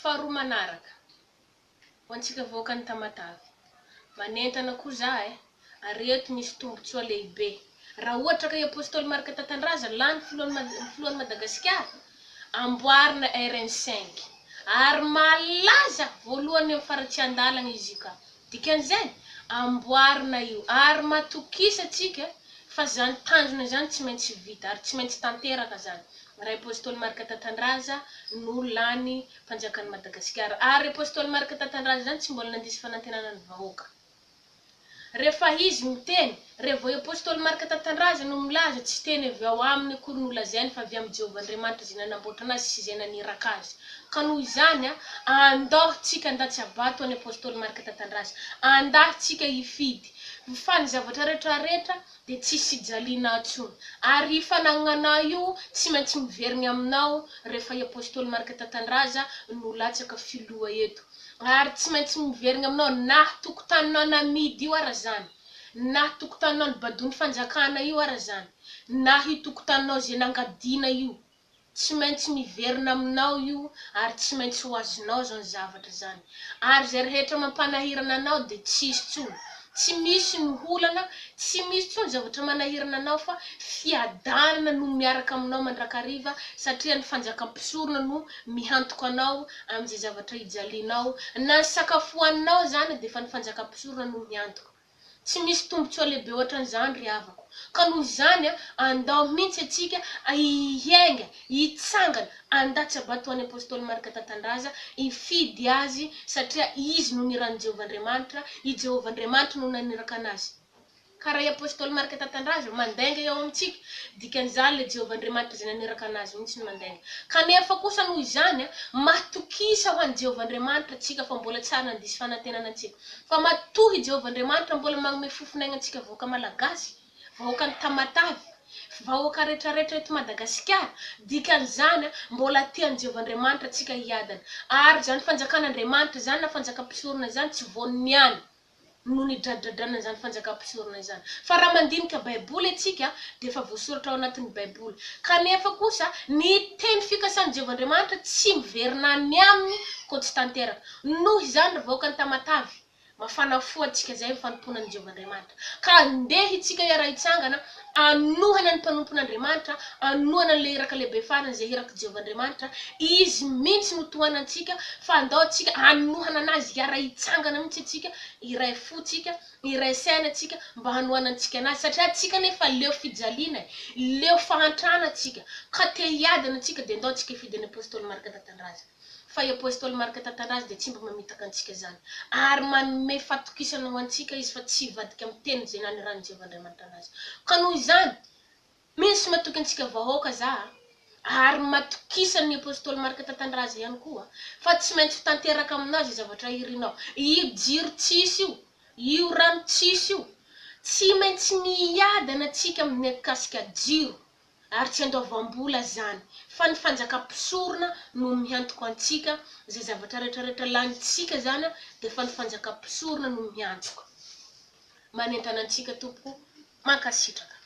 Faharoa manaraka ho antsika voakany Tamatavy. Manentana koa za areto misy tombotsoa lehibe. Raha ohatra ka i apôstôly Marika Tatandraza lany filohan'i Madagasikara, amboarina RN5 ary malaza voalohany amin'ny faratry andalana izy io ka. Dikan'izay amboarina io ary matokisa atsika fa zany tanjona zany tsy maintsy vita ary tsy maintsy tanteraka zany. Raha apôstôly Marika Tatandraza no lany mpanjakan'i Madagasikara ary apôstôly Marika Tatandraza zany tsy mbola nandisy fanantenana ny vahoaka. Rehefa izy miteny, rehefa apôstôly Marika Tatandraza no milaza tsy teny avy ao aminy akory no lazainy fa avy amin'ny Jehovah Andriamanitra izay nanamboatra anazy sy izay naniraka azy. Ka noho izany andahotsika andatsy abato any apôstôly Marika Tatandraza. Andahotsika hifidy fa ny zavatra rehetra dia tsisy ijaliana atsony. Ary ifanagnana io tsy maintsy miverina aminao rehefa i apôstôly Marika Tatandraza no latsaka filoha eto. Ary tsy maintsy miverina aminao na tokotaninao namidy io ara zany, na tokotaninao ny badony fanjakana io ara zany, na hitokotaninao zay nangadina io. Tsy maintsy miverina aminao io ary tsy maintsy ho azonao zany zavatra zany. Ary zay rehetra mampanahirana anao dia tsisy tsony. Tsy misy ny olana, tsy misy tsony zavatra manahirana anao fa fiadanana no miaraka aminao mandrakariva satria ny fanjakam-pisorona no mihantoka anao amin'izay zavatra hijalinao. Na ny sakafoaninao zany dia fa ny fanjakam-pisorona no mihantoka. Tsy misy tombotsoa lehibe ohatran'izany ry havako. Ka noho izany andao mihitsy atsika hiainga, hitsangana, andatsy abato any apôstôly Marika Tatandraza, hifidy azy satria izy no niran'i Jehovah Andriamanitra, i Jehovah Andriamanitra no naniraka anazy. Ka raha i apôstôly Marika Tatandraza mandainga eo amintsika, dikan'izany le Jehovah Andriamanitra izay naniraka anazy mihitsy no mandainga. Kanefa kosa noho izany matokisa ho an'i Jehovah Andriamanitra atsika fa mbola tsara nandisy fanantenana antsika. Fa matohy Jehovah Andriamanitra mbola magnome fofinaigna vahoaka malagasy, vahoakany Tamatavy, vahoaka rehetrarehetra eto Madagasikara. Dikan'izany mbola tian'i Jehovah Andriamanitra atsika hiadana. Ary zany fanjakan'Andriamanitra zany na fanjakam-pisorona zany tsy voaniany no nidradradrana zany fanjakam-pisorona zany. Fa raha mandinika baiboly atsika dia efa voasoratra ao anatin'ny baiboly. Kanefa kosa ny teny fikasan'i Jehovah Andriamanitra tsy miverina any aminy koa tsy tanteraka. Noho izany vahoakany Tamatavy mafana fo atsika zay mifanomponan'i Jehovah Andriamanitra. Ka andeha itsika hiara hitsangana anohana ny mpanompon'Andriamanitra, anohana le iraka lehibe farany zay iraka Jehovah Andriamanitra. Izy mihitsy no tohanantsika fa andao atsika anohana anazy hiara hitsangana mihitsy atsika, iray fo tsika, iray saina tsika mba hanohana antsika anazy satria atsika nefa leo fijaliana, leo fahantrana atsika. Ka te hiadana atsika dia andao atsika hifidy ny apôstôly Marika Tatandraza. Fa i apôstôly Marika Tatandraza dia tsy mba mamitaka antsika zany. Ary manome fatokisana ho antsika izy fa tsy hivadika amin'ny teny izay nanirany Jehovah Andriamanitra anazy. Ka noho izany misy matoky antsika vahoaka ary matokisany apôstôly Marika Tatandraza ihany koa fa tsy maintsy tanteraka aminao zay zavatra irinao. Io jiro tsisy io, io rano tsisy io, tsy maintsy miadana atsika amin'ny akasika jiro. Ary tsy andoavam-bola zany fa ny fanjakam-pisorona no mihantoka antsika. Zay zavatra rehetrarehetra lanitsika zany dia fa ny fanjakam-pisorona no mihantoka. Manentana antsika tompoko mankasitraka.